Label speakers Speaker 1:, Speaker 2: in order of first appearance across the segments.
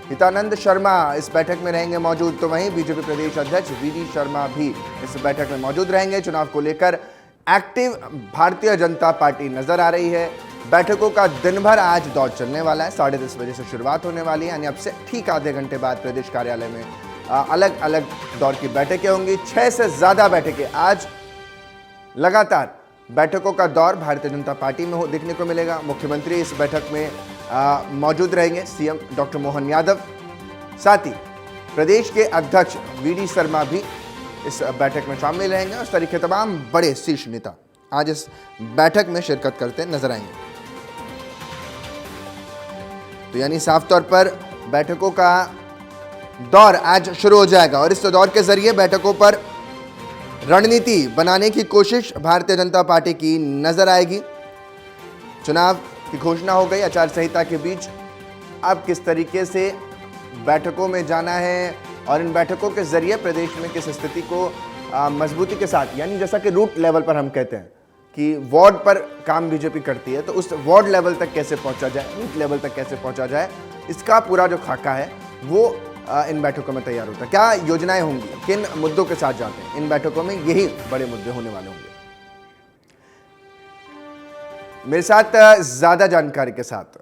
Speaker 1: हितानंद शर्मा इस बैठक में रहेंगे मौजूद, तो वहीं बीजेपी प्रदेश अध्यक्ष वीडी शर्मा भी इस बैठक में मौजूद रहेंगे। चुनाव को लेकर एक्टिव भारतीय जनता पार्टी नजर आ रही है। बैठकों का दिन भर आज दौर चलने वाला है। 10:30 बजे से शुरुआत होने वाली है, यानी अब से ठीक आधे घंटे बाद प्रदेश कार्यालय में अलग अलग दौर की बैठकें होंगी। 6 से ज्यादा बैठकें आज लगातार बैठकों का दौर भारतीय जनता पार्टी में देखने को मिलेगा। मुख्यमंत्री इस बैठक में मौजूद रहेंगे, सीएम डॉक्टर मोहन यादव, साथ ही प्रदेश के अध्यक्ष वीडी शर्मा भी इस बैठक में शामिल रहेंगे। उस तरीके तमाम बड़े शीर्ष नेता आज इस बैठक में शिरकत करते नजर आएंगे। तो यानी साफ तौर पर बैठकों का दौर आज शुरू हो जाएगा और इस दौर के जरिए बैठकों पर रणनीति बनाने की कोशिश भारतीय जनता पार्टी की नजर आएगी। चुनाव की घोषणा हो गई, आचार संहिता के बीच अब किस तरीके से बैठकों में जाना है और इन बैठकों के जरिए प्रदेश में किस स्थिति को मजबूती के साथ, यानी जैसा कि रूट लेवल पर हम कहते हैं कि वार्ड पर काम बीजेपी करती है, तो उस वार्ड लेवल तक कैसे पहुंचा जाए, रूट लेवल तक कैसे पहुंचा जाए, इसका पूरा जो खाका है वो इन बैठकों में तैयार होता है। क्या योजनाएं होंगी, किन मुद्दों के साथ जाते हैं इन बैठकों में, यही बड़े मुद्दे होने वाले होंगे। मेरे साथ ज्यादा जानकारी के साथ,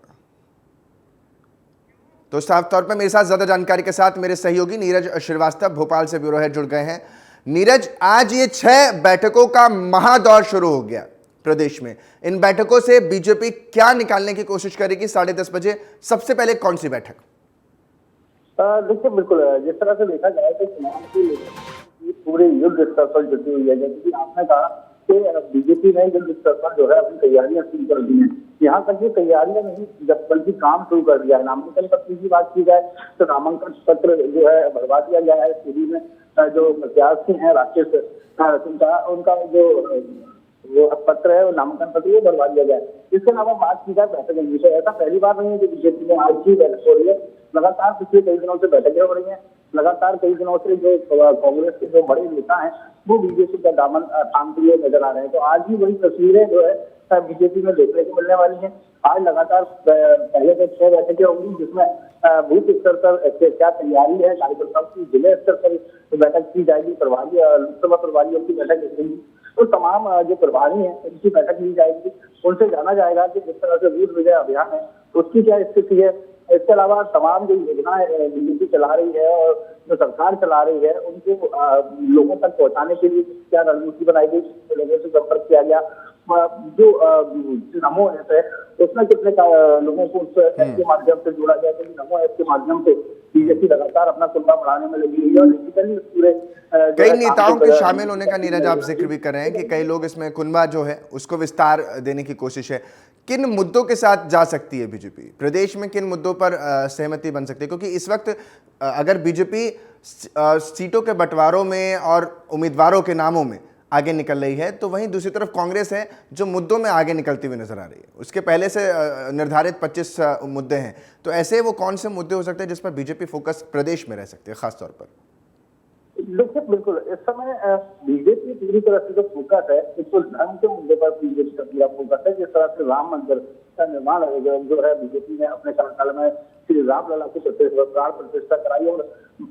Speaker 1: तो साफ तौर पर मेरे साथ ज्यादा जानकारी के साथ मेरे सहयोगी नीरज श्रीवास्तव भोपाल से ब्यूरो हेड जुड़ गए हैं। नीरज, आज ये 6 बैठकों का महादौर शुरू हो गया प्रदेश में। इन बैठकों से बीजेपी क्या निकालने की कोशिश करेगी? 10:30 बजे सबसे पहले कौन सी बैठक?
Speaker 2: देखिए, बिल्कुल जिस तरह से देखा जाए तो चुनाव को लेकर पूरे युद्ध स्तर पर जुटी हुई है। जैसे कि आपने कहा कि बीजेपी ने युद्ध स्तर पर जो है अपनी तैयारियां शुरू कर दी हैं। यहाँ तक ये तैयारियां नहीं, जब बल्कि काम शुरू कर दिया है। नामांकन पत्र की बात की जाए तो नामांकन पत्र जो है भरवा दिया गया है। सीधी में जो प्रत्याशी हैं राकेश सिंह, उनका जो पत्र है, वो नामांकन पत्र वो भरवा दिया गया है। इसके अलावा बात की जाए बैठक विषय, ऐसा पहली बार नहीं है कि बीजेपी में आज ही बैठक हो रही है। लगातार पिछले कई दिनों से बैठकें हो रही हैं। लगातार कई दिनों से जो कांग्रेस के जो बड़े नेता हैं वो बीजेपी का दामन थामते हुए नजर आ रहे हैं। तो आज भी वही तस्वीरें जो है बीजेपी में देखने को मिलने वाली हैं। आज लगातार पहले तो 6 बैठकें होंगी, जिसमें बूथ स्तर पर क्या तैयारी है कार्यकर्ताओं की, जिले स्तर पर बैठक की जाएगी, प्रभारी लोकसभा प्रभारियों की बैठक होगी, तो तमाम जो प्रभारी हैं उनकी बैठक ली जाएगी। उनसे जाना जाएगा कि जिस तरह से बूथ विजय अभियान है उसकी क्या स्थिति है। इसके अलावा तमाम जो योजनाएं बीजेपी चला रही है और जो सरकार चला रही है उनको लोगों तक पहुंचाने के लिए क्या रणनीति बनाई गई, लोगों से संपर्क किया गया, जो नमो ऐप है उसमें कितने लोगों को उस ऐप के माध्यम से जोड़ा गया, क्योंकि नमो ऐप के माध्यम से बीजेपी लगातार अपना कुंबा बढ़ाने में लगी हुई है। और डिजिटली पूरे
Speaker 1: कई नेताओं के शामिल होने का नीरज आप जिक्र भी कर रहे हैं कि कई लोग इसमें कुंबा जो है उसको विस्तार देने की कोशिश है। किन मुद्दों के साथ जा सकती है बीजेपी प्रदेश में, किन मुद्दों पर सहमति बन सकती है? क्योंकि इस वक्त अगर बीजेपी सीटों के बंटवारों में और उम्मीदवारों के नामों में आगे निकल रही है, तो वहीं दूसरी तरफ कांग्रेस है जो मुद्दों में आगे निकलती हुई नजर आ रही है। उसके पहले से निर्धारित 25 मुद्दे हैं, तो ऐसे वो कौन से मुद्दे हो सकते हैं जिस पर बीजेपी फोकस प्रदेश में रह सकती है खास तौर पर?
Speaker 2: देखिए, बिल्कुल इस समय बीजेपी पूरी तरह से जो फोकस है बिल्कुल धर्म के मुद्दे पर बीजेपी का पूरा फोकस है। जिस तरह से राम मंदिर का निर्माण जो है बीजेपी ने अपने कार्यकाल में श्री राम लला की प्राण प्रतिष्ठा कराई और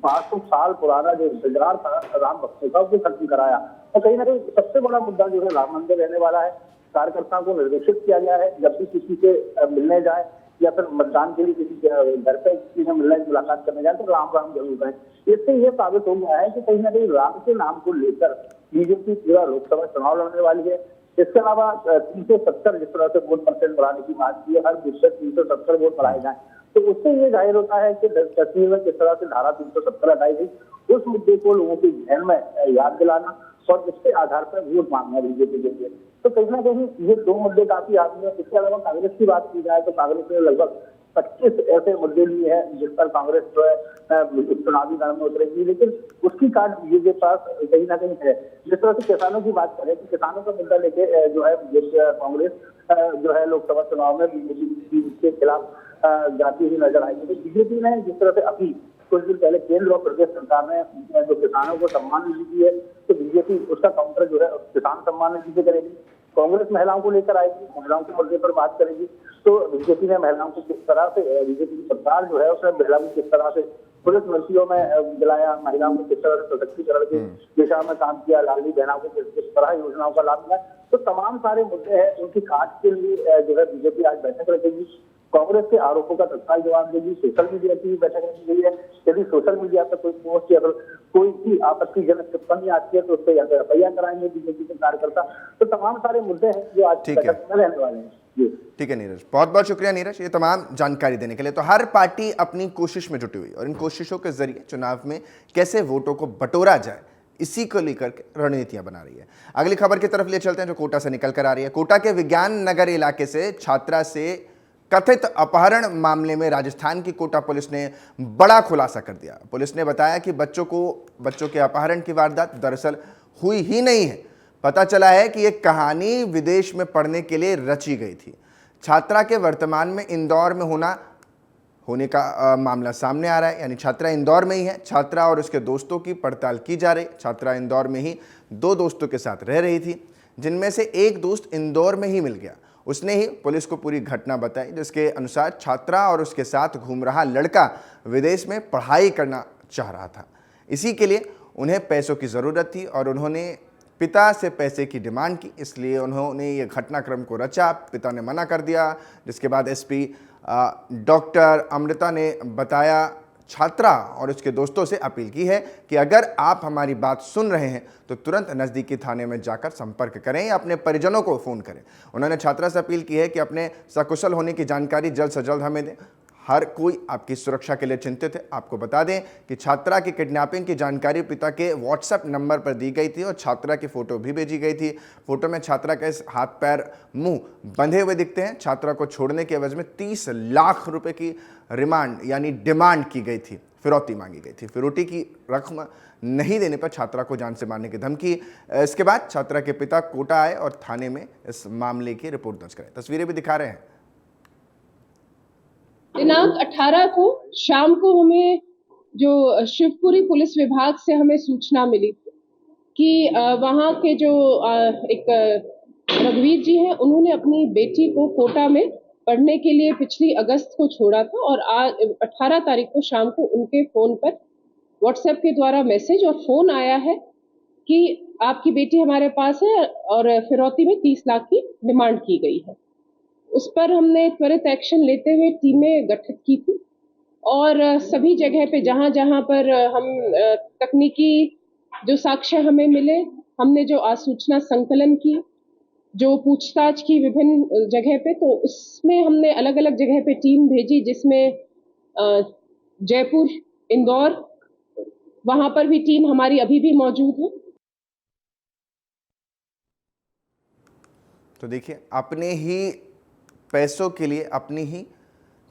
Speaker 2: 500 साल पुराना जो इंतजार था राम भक्तों का वो खत्म कराया। तो कहीं ना कहीं सबसे बड़ा मुद्दा जो है राम मंदिर रहने वाला है। कार्यकर्ताओं को निर्देशित किया गया है जब भी किसी से मिलने जाए या फिर मतदान के लिए किसी घर पे किसी से मिलने मुलाकात करने जाए तो राम राम जरूर करें। इससे ये साबित हो गया है कि कहीं ना कहीं राम के नाम को लेकर बीजेपी पूरा लोकसभा चुनाव लड़ने वाली है। इसके अलावा 370 जिस तरह से वोट परसेंट बढ़ाने की बात की है, हर बूथ से 370 वोट बढ़ाए जाए, तो उससे ये जाहिर होता है कि कश्मीर में किस तरह से धारा 370 हटाई गई, उस मुद्दे को लोगों के जहन में याद दिलाना और इसके आधार पर वोट मांगना बीजेपी के लिए। तो कहीं ना कहीं ये 2 मुद्दे काफी आगे हैं। इसके अलावा कांग्रेस की बात की जाए तो कांग्रेस ने लगभग 25 ऐसे मुद्दे लिए हैं जिस पर कांग्रेस जो है चुनावी रण में उतरेगी, लेकिन उसकी कार्ड बीजेपी के पास कहीं ना कहीं है। जिस तरह से किसानों की बात करें तो किसानों का मुद्दा लेके जो है कांग्रेस जो है लोकसभा चुनाव में बीजेपी के खिलाफ जाती हुई नजर आएगी। तो बीजेपी ने जिस तरह से अभी कुछ दिन पहले केंद्र और प्रदेश सरकार ने जो किसानों को सम्मान निधि दी है, तो बीजेपी उसका काउंटर जो है किसान सम्मान निधि से करेगी। कांग्रेस महिलाओं को लेकर आएगी, महिलाओं के मुद्दे पर बात करेगी, तो बीजेपी ने महिलाओं को किस तरह से, बीजेपी की सरकार जो है उसने महिलाओं को किस तरह से पुलिस भर्तियों में दिलाया, महिलाओं को किस तरह से सशक्तिकरण की दिशा में काम किया, लाडली बहनों को किस तरह योजनाओं का लाभ मिला, तो तमाम सारे मुद्दे हैं उनकी काट के लिए जो है बीजेपी आज बैठक रखेगी। कांग्रेस के आरोपों का तत्काल जवाब देगी। सोशल मीडिया की बैठक रखी गई है। यदि सोशल मीडिया पर कोई पोस्ट या कोई भी आपत्तिजनक टिप्पणी आती है तो उस पर या तो एफआईआर कराएंगे बीजेपी के कार्यकर्ता। तो तमाम सारे मुद्दे हैं जो आज बैठक में रहने वाले हैं।
Speaker 1: ठीक है नीरज, बहुत बहुत शुक्रिया नीरज ये तमाम जानकारी देने के लिए। तो हर पार्टी अपनी कोशिश में जुटी हुई और इन कोशिशों के जरिए चुनाव में कैसे वोटों को बटोरा जाए इसी को लेकर के रणनीतियां बना रही है। अगली खबर की तरफ ले चलते हैं जो कोटा से निकल कर आ रही है। कोटा के विज्ञान नगर इलाके से छात्रा से कथित अपहरण मामले में राजस्थान की कोटा पुलिस ने बड़ा खुलासा कर दिया। पुलिस ने बताया कि बच्चों के अपहरण की वारदात दरअसल हुई ही नहीं है। पता चला है कि यह कहानी विदेश में पढ़ने के लिए रची गई थी। छात्रा के वर्तमान में इंदौर में होने का मामला सामने आ रहा है, यानी छात्रा इंदौर में ही है। छात्रा और उसके दोस्तों की पड़ताल की जा रही। छात्रा इंदौर में ही 2 दोस्तों के साथ रह रही थी, जिनमें से एक दोस्त इंदौर में ही मिल गया। उसने ही पुलिस को पूरी घटना बताई, जिसके अनुसार छात्रा और उसके साथ घूम रहा लड़का विदेश में पढ़ाई करना चाह रहा था। इसी के लिए उन्हें पैसों की ज़रूरत थी और उन्होंने पिता से पैसे की डिमांड की, इसलिए उन्होंने ये घटनाक्रम को रचा। पिता ने मना कर दिया, जिसके बाद एसपी डॉक्टर अमृता ने बताया छात्रा और उसके दोस्तों से अपील की है कि अगर आप हमारी बात सुन रहे हैं तो तुरंत नज़दीकी थाने में जाकर संपर्क करें या अपने परिजनों को फ़ोन करें। उन्होंने छात्रा से अपील की है कि अपने सकुशल होने की जानकारी जल्द से जल्द हमें दें। हर कोई आपकी सुरक्षा के लिए चिंतित है। आपको बता दें कि छात्रा की किडनैपिंग की जानकारी पिता के व्हाट्सएप नंबर पर दी गई थी और छात्रा की फ़ोटो भी भेजी गई थी। फोटो में छात्रा के हाथ पैर मुंह बंधे हुए दिखते हैं। छात्रा को छोड़ने के एवज में 30 लाख रुपए की रिमांड यानी डिमांड की गई थी, फिरौती मांगी गई थी। फिरौती की रकम नहीं देने पर छात्रा को जान से मारने की धमकी। इसके बाद छात्रा के पिता कोटा आए और थाने में इस मामले की रिपोर्ट दर्ज कराई। तस्वीरें भी दिखा रहे हैं।
Speaker 3: दिनांक 18 को शाम को हमें जो शिवपुरी पुलिस विभाग से हमें सूचना मिली कि वहाँ के जो एक रघुवीर जी हैं, उन्होंने अपनी बेटी को कोटा में पढ़ने के लिए पिछली अगस्त को छोड़ा था और आज 18 तारीख को शाम को उनके फोन पर व्हाट्सएप के द्वारा मैसेज और फोन आया है कि आपकी बेटी हमारे पास है और फिरौती में 30 लाख की डिमांड की गई है। उस पर हमने त्वरित एक्शन लेते हुए टीमें गठित की थी और सभी जगह पे जहां जहां पर हम तकनीकी जो साक्ष्य हमें मिले, हमने जो आसूचना संकलन की, जो पूछताछ की विभिन्न जगह पे, तो उसमें हमने अलग अलग जगह पे टीम भेजी, जिसमें जयपुर, इंदौर, वहां पर भी टीम हमारी अभी भी मौजूद है।
Speaker 1: तो देखिए, अपने ही पैसों के लिए अपनी ही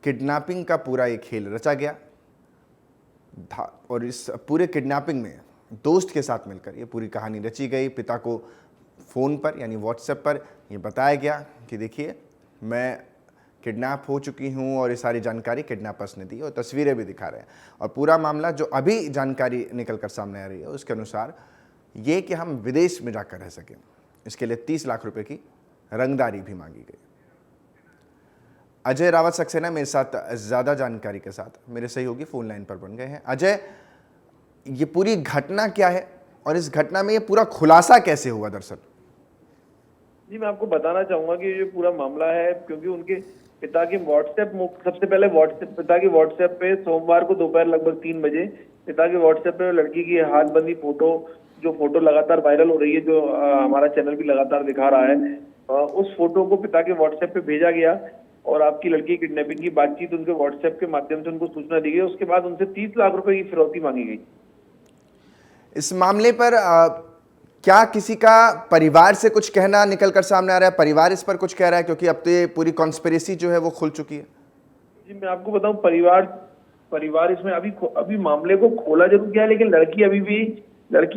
Speaker 1: किडनैपिंग का पूरा ये खेल रचा गया और इस पूरे किडनैपिंग में दोस्त के साथ मिलकर ये पूरी कहानी रची गई। पिता को फ़ोन पर यानी व्हाट्सएप पर ये बताया गया कि देखिए मैं किडनैप हो चुकी हूँ और ये सारी जानकारी किडनैपर्स ने दी और तस्वीरें भी दिखा रहे हैं। और पूरा मामला जो अभी जानकारी निकल कर सामने आ रही है उसके अनुसार ये कि हम विदेश में जाकर रह सकें, इसके लिए 30 लाख रुपए की रंगदारी भी मांगी गई। अजय रावत सक्सेना मेरे साथ ज़्यादा जानकारी के साथ मेरे सहयोगी फ़ोन लाइन पर बन गए हैं। अजय, ये पूरी घटना क्या है और इस घटना में ये पूरा खुलासा कैसे हुआ दरअसल?
Speaker 4: जी, मैं आपको बताना चाहूंगा कि ये पूरा मामला है क्योंकि उनके पिता के सबसे पहले पिता के व्हाट्सएप पे सोमवार को दोपहर लगभग 3 बजे पिता के व्हाट्सएप पे लड़की की हाथ बंदी फोटो लगातार वायरल हो रही है, जो हमारा चैनल भी लगातार दिखा रहा है, उस फोटो को पिता के व्हाट्सएप पे भेजा गया और आपकी लड़की किडनैपिंग की बातचीत उनके व्हाट्सएप के माध्यम से उनको सूचना दी गई। उसके बाद उनसे 30 लाख रुपए की फिरौती मांगी गई।
Speaker 1: इस मामले पर क्या किसी का परिवार से कुछ कहना निकल कर सामने आ रहा है? परिवार इस पर कुछ कह रहा है क्योंकि अब तो ये पूरी कॉन्स्पिरेसी जो है वो खुल चुकी है।
Speaker 4: जी, मैं आपको बताऊं, परिवार इसमें अभी मामले को खोला जरूर गया है, लेकिन लड़की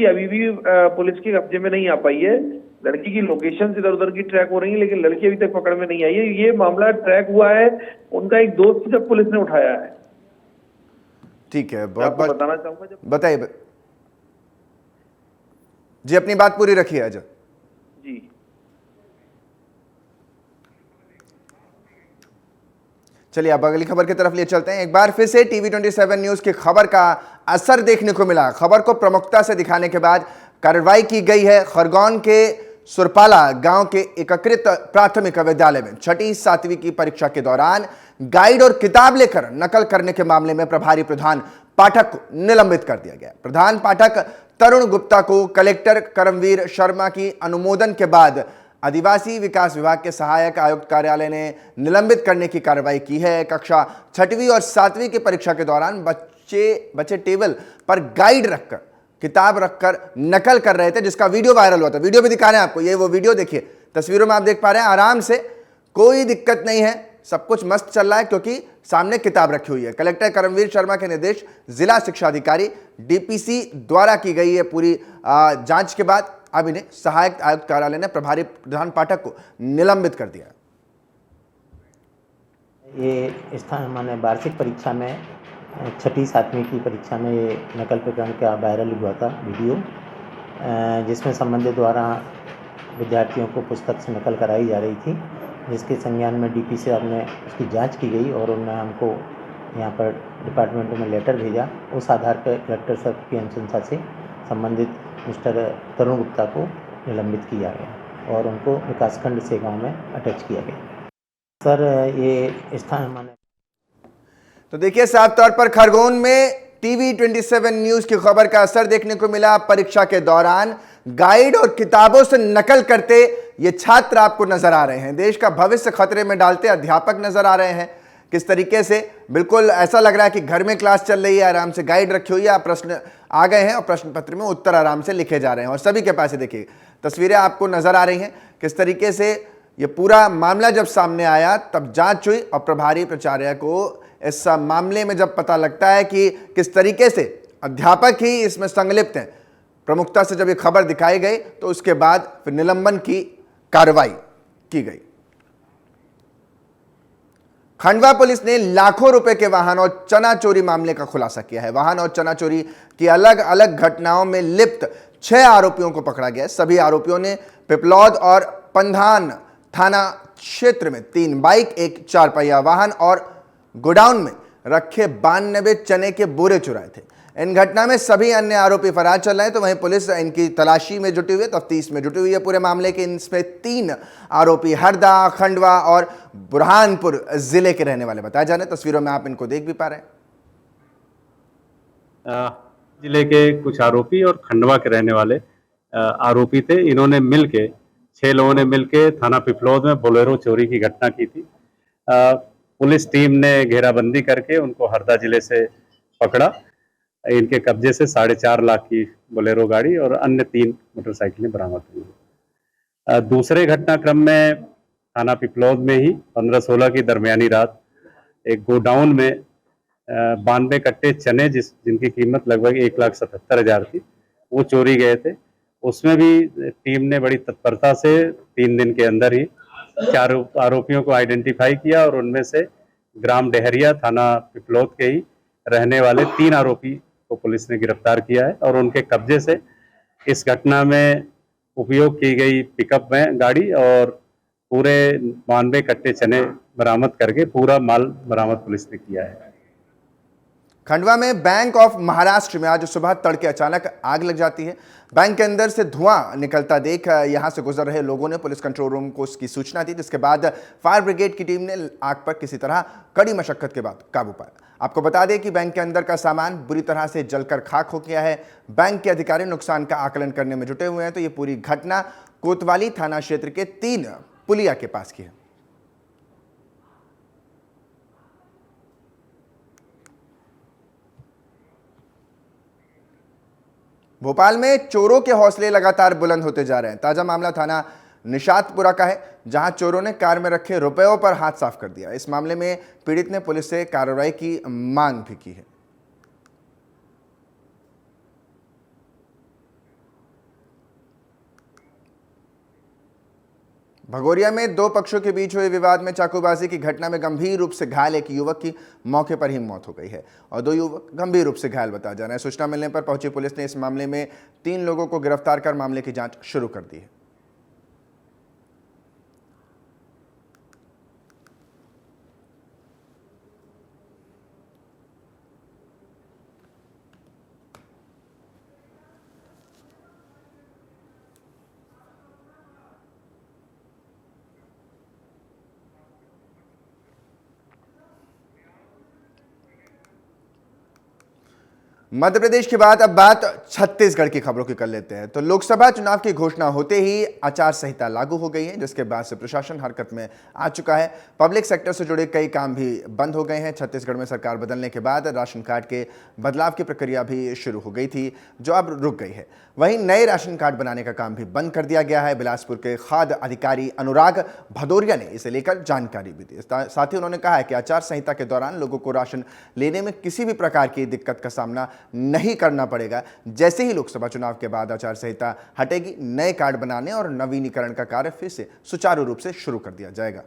Speaker 4: अभी भी पुलिस के कब्जे में नहीं आ पाई है। लड़की की लोकेशन इधर उधर की ट्रैक हो रही है, लेकिन लड़की अभी तक पकड़ में नहीं आई है। ये मामला ट्रैक हुआ है उनका एक दोस्त जब पुलिस ने उठाया है।
Speaker 1: ठीक है, बहुत
Speaker 4: बताना चाहूंगा, जब
Speaker 1: बताइए जी, अपनी बात पूरी रखिए अजय
Speaker 4: जी।
Speaker 1: चलिए अब अगली खबर की तरफ लिए चलते हैं। एक बार फिर से टीवी 27 न्यूज की खबर का असर देखने को मिला। खबर को प्रमुखता से दिखाने के बाद कार्रवाई की गई है। खरगोन के सुरपाला गांव के एकीकृत प्राथमिक विद्यालय में 6ठी 7वीं की परीक्षा के दौरान गाइड और किताब लेकर नकल करने के मामले में प्रभारी प्रधान पाठक को निलंबित कर दिया गया। प्रधान पाठक तरुण गुप्ता को कलेक्टर करमवीर शर्मा की अनुमोदन के बाद आदिवासी विकास विभाग के सहायक आयुक्त कार्यालय ने निलंबित करने की कार्रवाई की है। कक्षा 6वीं और 7वीं की परीक्षा के दौरान बच्चे टेबल पर गाइड रखकर, किताब रखकर नकल कर रहे थे, जिसका वीडियो वायरल हुआ था। वीडियो भी दिखा रहे हैं आपको, ये वो वीडियो देखिए, तस्वीरों में आप देख पा रहे हैं। आराम से, कोई दिक्कत नहीं है, सब कुछ मस्त चल रहा है क्योंकि सामने किताब रखी हुई है। कलेक्टर करमवीर शर्मा के निर्देश जिला शिक्षा अधिकारी डीपीसी द्वारा की गई है पूरी जांच के बाद अब इन्हें सहायक आयुक्त कार्यालय ने प्रभारी प्रधान पाठक को निलंबित कर दिया।
Speaker 5: ये स्थान माने वार्षिक परीक्षा में 6ठी 7वीं की परीक्षा में ये नकल प्रकरण का वायरल हुआ था वीडियो, जिसमें संबंधित द्वारा विद्यार्थियों को पुस्तक से नकल कराई जा रही थी, जिसके संज्ञान में डीपीसी साहब ने उसकी जांच की गई और उन्होंने हमको यहाँ पर डिपार्टमेंट में लेटर भेजा। उस आधार पर कलेक्टर साहब की अनुशंसा से संबंधित मिस्टर तरुण गुप्ता को निलंबित किया गया और उनको विकासखंड से गाँव में अटैच किया गया। सर ये स्थान माने
Speaker 1: तो देखिए, साफ तौर पर खरगोन में टीवी 27 न्यूज की खबर का असर देखने को मिला। परीक्षा के दौरान गाइड और किताबों से नकल करते ये छात्र आपको नजर आ रहे हैं। देश का भविष्य खतरे में डालते अध्यापक नजर आ रहे हैं। किस तरीके से, बिल्कुल ऐसा लग रहा है कि घर में क्लास चल रही है, आराम से गाइड रखी हुई है, प्रश्न आ गए हैं और प्रश्न पत्र में उत्तर आराम से लिखे जा रहे हैं और सभी के पास देखिए तस्वीरें आपको नजर आ रही हैं। किस तरीके से ये पूरा मामला जब सामने आया तब जांच हुई और प्रभारी प्राचार्य को इस मामले में जब पता लगता है कि किस तरीके से अध्यापक ही इसमें संलिप्त हैं, प्रमुखता से जब ये खबर दिखाई गई तो उसके बाद फिर निलंबन की कार्रवाई की गई। खंडवा पुलिस ने लाखों रुपए के वाहन और चना चोरी मामले का खुलासा किया है। वाहन और चना चोरी की अलग अलग घटनाओं में लिप्त 6 आरोपियों को पकड़ा गया है। सभी आरोपियों ने पिपलौद और पंधान थाना क्षेत्र में 3 बाइक, 1 4 पहिया वाहन और गोडाउन में रखे 92 चने के बोरे चुराए थे। इन घटना में सभी अन्य आरोपी फरार चल रहे हैं, तो वहीं पुलिस इनकी तलाशी में जुटी हुई है, तफ्तीश में जुटी हुई है पूरे मामले के। इनमें 3 आरोपी हरदा, खंडवा और बुरहानपुर जिले के रहने वाले बताए जा रहे हैं। तस्वीरों में आप इनको देख भी पा रहे हैं।
Speaker 6: जिले के कुछ आरोपी और खंडवा के रहने वाले आरोपी थे। इन्होंने मिलके 6 लोगों ने मिलके थाना पिपलौद में बोलेरो चोरी की घटना की थी। पुलिस टीम ने घेराबंदी करके उनको हरदा जिले से पकड़ा। इनके कब्जे से 4.5 लाख की बोलेरो गाड़ी और अन्य 3 मोटरसाइकिलें बरामद हुई। दूसरे घटनाक्रम में थाना पिपलौद में ही 15-16 की दरमियानी रात एक गोडाउन में 92 कट्टे चने जिनकी कीमत लगभग 1,77,000 थी, वो चोरी गए थे। उसमें भी टीम ने बड़ी तत्परता से 3 दिन के अंदर ही 4 आरोपियों को आइडेंटिफाई किया और उनमें से ग्राम डेहरिया थाना पिपलौद के ही रहने वाले 3 आरोपी को पुलिस ने गिरफ्तार किया है और उनके कब्जे से इस घटना में उपयोग की गई पिकअप में गाड़ी और पूरे 92 कट्टे चने बरामद करके पूरा माल बरामद पुलिस ने किया है।
Speaker 1: खंडवा में बैंक ऑफ महाराष्ट्र में आज सुबह तड़के अचानक आग लग जाती है। बैंक के अंदर से धुआं निकलता देख यहां से गुजर रहे लोगों ने पुलिस कंट्रोल रूम को उसकी सूचना दी, जिसके बाद फायर ब्रिगेड की टीम ने आग पर किसी तरह कड़ी मशक्कत के बाद काबू पाया। आपको बता दें कि बैंक के अंदर का सामान बुरी तरह से जलकर खाक हो गया है। बैंक के अधिकारी नुकसान का आकलन करने में जुटे हुए हैं। तो ये पूरी घटना कोतवाली थाना क्षेत्र के 3 पुलिया के पास की है। भोपाल में चोरों के हौसले लगातार बुलंद होते जा रहे हैं। ताजा मामला थाना निशातपुरा का है, जहां चोरों ने कार में रखे रुपयों पर हाथ साफ कर दिया। इस मामले में पीड़ित ने पुलिस से कार्रवाई की मांग भी की है। भगोरिया में 2 पक्षों के बीच हुए विवाद में चाकूबाजी की घटना में गंभीर रूप से घायल एक युवक की मौके पर ही मौत हो गई है और 2 युवक गंभीर रूप से घायल बताया जा रहा है। सूचना मिलने पर पहुंची पुलिस ने इस मामले में 3 लोगों को गिरफ्तार कर मामले की जांच शुरू कर दी है। मध्य प्रदेश के बाद अब बात छत्तीसगढ़ की खबरों की कर लेते हैं। तो लोकसभा चुनाव की घोषणा होते ही आचार संहिता लागू हो गई है, जिसके बाद से प्रशासन हरकत में आ चुका है। पब्लिक सेक्टर से जुड़े कई काम भी बंद हो गए हैं। छत्तीसगढ़ में सरकार बदलने के बाद राशन कार्ड के बदलाव की प्रक्रिया भी शुरू हो गई थी, जो अब रुक गई है। वहीं नए राशन कार्ड बनाने का काम भी बंद कर दिया गया है। बिलासपुर के खाद्य अधिकारी अनुराग भदौरिया ने इसे लेकर जानकारी भी दी। साथ ही उन्होंने कहा है कि आचार संहिता के दौरान लोगों को राशन लेने में किसी भी प्रकार की दिक्कत का सामना नहीं करना पड़ेगा। जैसे ही लोकसभा चुनाव के बाद आचार संहिता हटेगी, नए कार्ड बनाने और नवीनीकरण का कार्य फिर से सुचारू रूप से शुरू कर दिया जाएगा।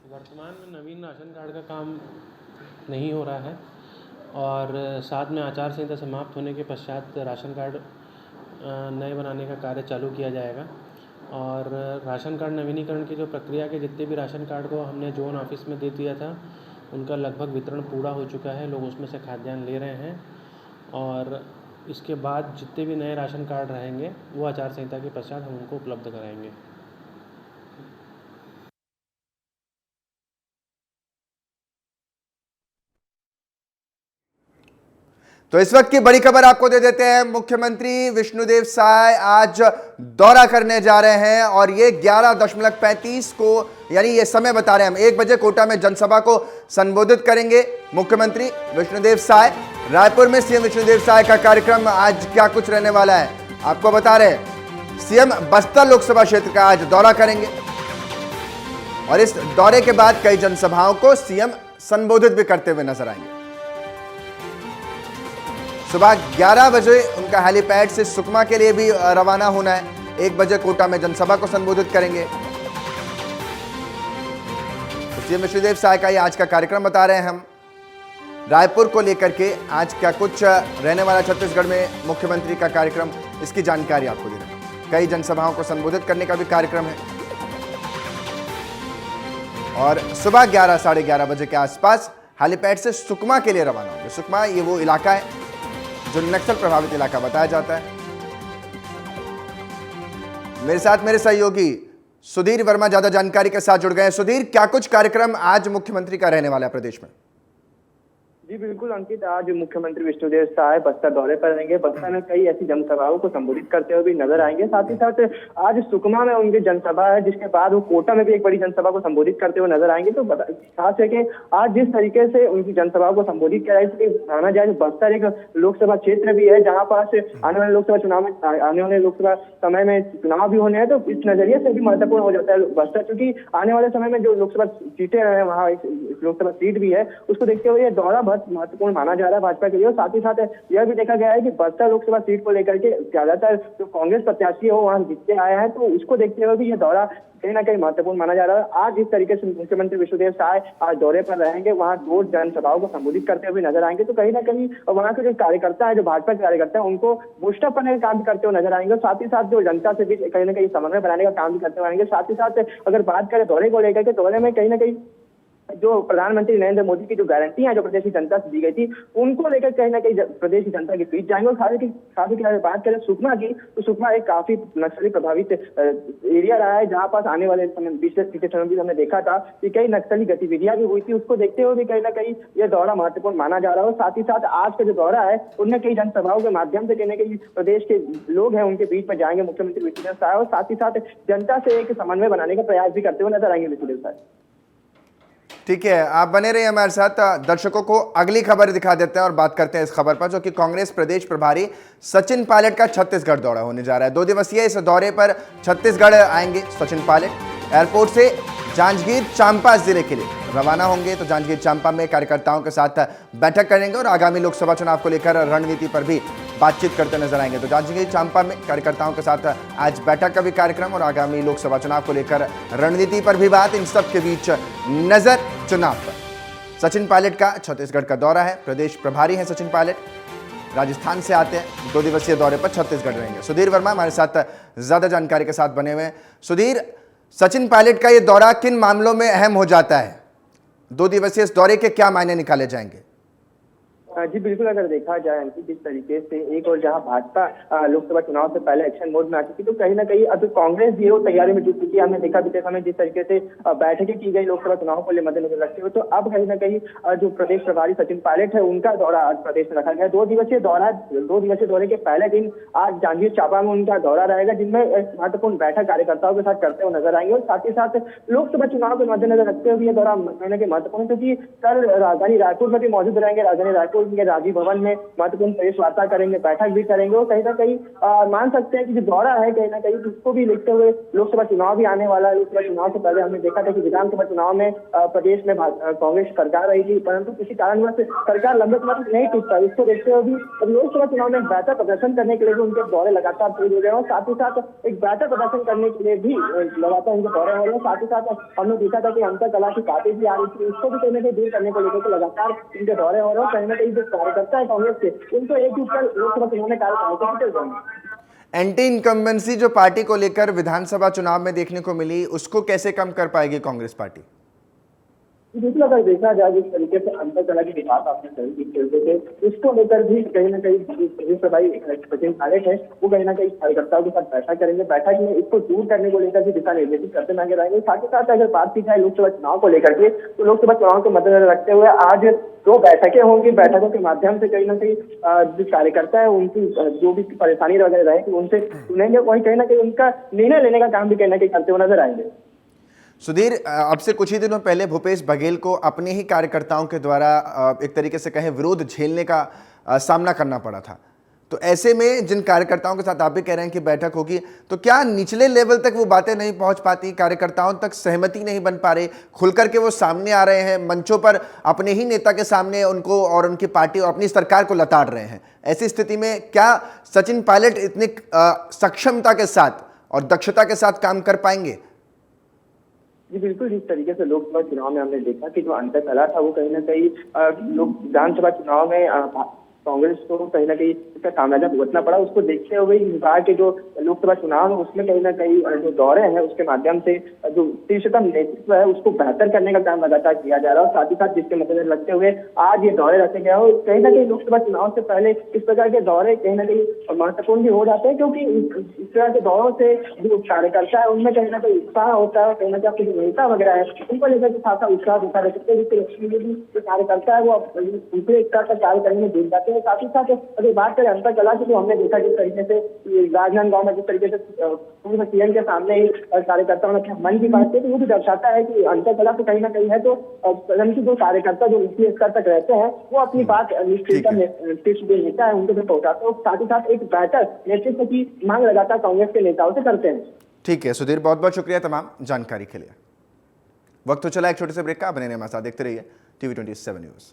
Speaker 7: वर्तमान में नवीन राशन कार्ड का काम नहीं हो रहा है और साथ में आचार संहिता समाप्त होने के पश्चात राशन कार्ड नए बनाने का कार्य चालू किया जाएगा। और राशन कार्ड नवीनीकरण की जो प्रक्रिया के जितने भी राशन कार्ड को हमने जोन ऑफिस में दे दिया था, उनका लगभग वितरण पूरा हो चुका है। लोग उसमें से खाद्यान्न ले रहे हैं और इसके बाद जितने भी नए राशन कार्ड रहेंगे वो आचार संहिता के पश्चात हम उनको उपलब्ध कराएंगे।
Speaker 1: तो इस वक्त की बड़ी खबर आपको दे देते हैं। मुख्यमंत्री विष्णुदेव साय आज दौरा करने जा रहे हैं और ये 11:35 को, यानी ये समय बता रहे हैं हम, 1 बजे कोटा में जनसभा को संबोधित करेंगे मुख्यमंत्री विष्णुदेव साय। रायपुर में सीएम विष्णुदेव साय का कार्यक्रम आज क्या कुछ रहने वाला है आपको बता रहे हैं। सीएम बस्तर लोकसभा क्षेत्र का आज दौरा करेंगे और इस दौरे के बाद कई जनसभाओं को सीएम संबोधित भी करते हुए नजर आएंगे। सुबह 11 बजे उनका हेलीपैड से सुकमा के लिए भी रवाना होना है। 1 बजे कोटा में जनसभा को संबोधित करेंगे। तो सीएम विष्णुदेव साय का ये आज का कार्यक्रम बता रहे हैं हम। रायपुर को लेकर के आज क्या कुछ रहने वाला छत्तीसगढ़ में मुख्यमंत्री का कार्यक्रम, इसकी जानकारी आपको दे रहे हैं। कई जनसभाओं को संबोधित करने का भी कार्यक्रम है और सुबह 11 साढ़े 11 बजे के आसपास हेलीपैड से सुकमा के लिए रवाना होंगे। सुकमा ये वो इलाका है जो नक्सल प्रभावित इलाका बताया जाता है। मेरे साथ मेरे सहयोगी सुधीर वर्मा ज्यादा जानकारी के साथ जुड़ गए हैं। सुधीर, क्या कुछ कार्यक्रम आज मुख्यमंत्री का रहने वाला है प्रदेश में?
Speaker 8: जी बिल्कुल अंकित, आज मुख्यमंत्री विष्णुदेव साय बस्तर दौरे पर रहेंगे। बस्तर में कई ऐसी जनसभाओं को संबोधित करते हुए भी नजर आएंगे। साथ ही साथ आज सुकमा में उनकी जनसभा है, जिसके बाद वो कोटा में भी एक बड़ी जनसभा को संबोधित करते हुए नजर आएंगे। तो खास है कि आज जिस तरीके से उनकी जनसभाओं को संबोधित किया जाए, माना जाए बस्तर एक लोकसभा क्षेत्र भी है जहाँ पास आने वाले लोकसभा चुनाव में, आने वाले लोकसभा समय में चुनाव भी होने हैं। तो इस नजरिए से भी महत्वपूर्ण हो जाता है बस्तर, क्योंकि आने वाले समय में जो लोकसभा सीटें हैं, वहाँ एक लोकसभा सीट भी है, उसको देखते हुए ये दौरा बहुत महत्वपूर्ण माना जा रहा है भाजपा के लिए। और साथ ही साथ यह भी देखा गया है कि बस्तर लोकसभा सीट को लेकर के ज्यादातर जो कांग्रेस प्रत्याशी है वो वहां जीतते आए हैं, तो उसको देखते हुए भी यह दौरा कहीं ना कहीं महत्वपूर्ण माना जा रहा है। आज जिस तरीके से मुख्यमंत्री विष्णुदेव साय आज दौरे पर रहेंगे, वहां 2 जनसभाओं को संबोधित करते हुए नजर आएंगे। तो कहीं ना कहीं वहां के जो कार्यकर्ता है, जो भाजपा के कार्यकर्ता है, उनको बूस्टअप करने का काम भी करते हुए नजर आएंगे। साथ ही साथ जो जनता से भी कहीं ना कहीं समन्वय बनाने का काम भी करते हुए आएंगे। साथ ही साथ अगर बात करें दौरे को लेकर के, दौरे में कहीं ना कहीं जो प्रधानमंत्री नरेंद्र मोदी की जो गारंटी है, जो प्रदेश की जनता से दी गई थी, उनको लेकर कहीं ना कहीं प्रदेश की जनता के बीच जाएंगे। और खास ही बात करें सुकमा की, तो सुकमा एक काफी नक्सली प्रभावित एरिया रहा है, जहां पास आने वाले समय पिछले समय भी हमने देखा था कि कई नक्सली गतिविधियां भी हुई थी। उसको देखते हुए भी कहीं ना कहीं यह दौरा महत्वपूर्ण माना जा रहा है। और साथ ही साथ आज का जो दौरा है, उनमें कई जनसभाओं के माध्यम से कहीं ना कहीं प्रदेश के लोग हैं उनके बीच में जाएंगे मुख्यमंत्री विष्णुदेव साय, और साथ ही साथ जनता से एक समन्वय बनाने का प्रयास भी करते हुए नजर आएंगे विष्णुदेव साय।
Speaker 1: ठीक है, आप बने रहिए हमारे साथ। दर्शकों को अगली खबर दिखा देते हैं और बात करते हैं इस खबर पर, जो कि कांग्रेस प्रदेश प्रभारी सचिन पायलट का छत्तीसगढ़ दौरा होने जा रहा है। 2 दिवसीय इस दौरे पर छत्तीसगढ़ आएंगे सचिन पायलट। एयरपोर्ट से जांजगीर चांपा जिले के लिए रवाना होंगे। तो जांजगीर चांपा में कार्यकर्ताओं के साथ बैठक करेंगे और आगामी लोकसभा चुनाव को लेकर रणनीति पर भी बातचीत करते नजर आएंगे। तो जांजगीर चांपा में कार्यकर्ताओं के साथ आज बैठक का भी कार्यक्रम और आगामी लोकसभा चुनाव को लेकर रणनीति पर भी बात। इन सब के बीच नजर चुनाव पर। सचिन पायलट का छत्तीसगढ़ का दौरा है। प्रदेश प्रभारी हैं सचिन पायलट, राजस्थान से आते हैं। 2 दिवसीय दौरे पर छत्तीसगढ़ रहेंगे। सुधीर वर्मा हमारे साथ ज्यादा जानकारी के साथ बने हुए हैं। सुधीर, सचिन पायलट का ये दौरा किन मामलों में अहम हो जाता है? 2 दिवसीय इस दौरे के क्या मायने निकाले जाएंगे?
Speaker 8: जी बिल्कुल, अगर देखा जाए अंकित, जिस तरीके से एक और जहां भाजपा लोकसभा चुनाव से पहले एक्शन मोड में आ चुकी, तो कहीं ना कहीं अब कांग्रेस भी वो तैयारी में जुट चुकी है। हमने देखा बीते समय जिस तरीके से बैठकें की गई लोकसभा चुनाव को मद्देनजर रखते हुए, तो अब कहीं ना कहीं जो प्रदेश प्रभारी सचिन पायलट है उनका दौरा आज प्रदेश में रखा गया। 2 दिवसीय दौरे के पहले दिन आज जांजगीर चांपा में उनका दौरा रहेगा, जिनमें महत्वपूर्ण बैठक कार्यकर्ताओं के साथ करते हुए नजर आएंगे। और साथ ही साथ लोकसभा चुनाव के मद्देनजर रखते हुए यह दौरा कहीं ना कहीं महत्वपूर्ण, क्योंकि कल राजधानी रायपुर में भी मौजूद रहेंगे। राजधानी रायपुर के राजीव भवन में महत्वपूर्ण प्रेस वार्ता करेंगे, बैठक भी करेंगे। और कहीं ना कहीं मान सकते हैं कि जो दौरा है कहीं ना कहीं उसको भी लिखते हुए लोकसभा चुनाव भी आने वाला है। लोकसभा चुनाव से पहले हमने देखा था कि विधानसभा चुनाव में प्रदेश में कांग्रेस सरकार रही थी, परंतु किसी कारणवश सरकार लंबे समय तक नहीं टूट पाई। इसको देखते हुए भी लोकसभा चुनाव में बेहतर प्रदर्शन करने के लिए भी उनके दौरे लगातार तेज हो रहे हैं, और साथ ही साथ एक बेहतर प्रदर्शन करने के लिए भी लगातार उनके दौरे हो रहे हैं। साथ ही साथ हमने देखा था कि अंतर कला की बातें भी आ रही थी, उसको भी कहीं ना कहीं दूर करने को लेकर लगातार उनके दौरे हो रहे हैं। कहीं ना कहीं जो कार्यकर्ता है कांग्रेस के, उनको एक जुट कर लोकसभा चुनाव में कार्यकर्ता
Speaker 1: एंटी इनकम्बेंसी जो पार्टी को लेकर विधानसभा चुनाव में देखने को मिली, उसको कैसे कम कर पाएगी कांग्रेस पार्टी?
Speaker 8: बिल्कुल, अगर देखा जाए जिस तरीके से अंतर कला की बात आपने कही खेलते थे, उसको लेकर भी कहीं ना कहीं प्रदेश प्रभारी सचिन पायलट है वो कहीं ना कहीं कार्यकर्ताओं के साथ बैठक करेंगे। बैठक में इसको दूर करने को लेकर भी दिशा निर्देशित करते नजर आएंगे। साथ ही साथ अगर बात की जाए लोकसभा चुनाव को लेकर के, तो लोकसभा चुनाव को मद्देनजर रखते हुए आज 2 बैठकें होंगी। बैठकों के माध्यम से कहीं ना कहीं जो कार्यकर्ता है उनकी जो भी परेशानी वगैरह रहेगी उनसे सुनेंगे, वहीं कहीं ना कहीं उनका निर्णय लेने का काम भी कहीं ना कहीं करते हुए नजर आएंगे।
Speaker 1: सुधीर, अब से कुछ ही दिनों पहले भूपेश बघेल को अपने ही कार्यकर्ताओं के द्वारा एक तरीके से कहें विरोध झेलने का सामना करना पड़ा था। तो ऐसे में जिन कार्यकर्ताओं के साथ आप भी कह रहे हैं कि बैठक होगी, तो क्या निचले लेवल तक वो बातें नहीं पहुंच पाती, कार्यकर्ताओं तक सहमति नहीं बन पा रही, खुलकर के वो सामने आ रहे हैं, मंचों पर अपने ही नेता के सामने उनको और उनकी पार्टी और अपनी सरकार को लताड़ रहे हैं? ऐसी स्थिति में क्या सचिन पायलट इतनी सक्षमता के साथ और दक्षता के साथ काम कर पाएंगे?
Speaker 8: जी बिल्कुल, जिस तरीके से लोकसभा चुनाव में हमने देखा कि जो अंतर कला था वो कहीं ना कहीं लोग विधानसभा चुनाव में कांग्रेस को कहीं ना कहीं इसका सामना भुगतना पड़ा। उसको देखते हुए विभाग के जो लोकसभा चुनाव है उसमें कहीं ना कहीं जो दौरे हैं उसके माध्यम से जो शीर्षतम नेतृत्व है उसको बेहतर करने का काम लगातार किया जा रहा है। और साथ ही साथ जिसके मद्देनजर रखते हुए आज ये दौरे रखे गए और कहीं ना कहीं लोकसभा चुनाव से पहले इस प्रकार के दौरे कहीं ना कहीं महत्वपूर्ण भी हो जाते हैं, क्योंकि इस तरह के दौरों से जो कार्यकर्ता है उनमें कहीं ना कहीं उत्साह होता है, कहीं ना कहीं आपकी जो नेता वगैरह है उनको लेकर के खासा उत्साह होता है। जो कार्यकर्ता है वो दूसरे स्तर तक कार्य करने में जुट जाते हैं। साथ ही साथ अगर बात करें अंतर कला की, तो हमने देखा जिस तरीके से राजनांदगांव में जिस तरीके से पूर्व सीएम के सामने ही कार्यकर्ताओं ने अपने मन की बात की, तो वो भी दर्शाता है कि अंतर कला तो कहीं ना कहीं है। तो परंतु जो कार्यकर्ता जो निचले स्तर तक रहते हैं वो अपनी बात नेतृत्व जो नेता है उनको भी पहुंचाते हैं। साथ ही साथ एक बेहतर नेतृत्व की मांग लगातार कांग्रेस के नेताओं से करते हैं।
Speaker 1: ठीक है सुधीर, बहुत बहुत शुक्रिया तमाम जानकारी के लिए। वक्त तो चला एक छोटे से ब्रेक का, बने रहिए हमारे साथ, देखते रहिए TV27 न्यूज़।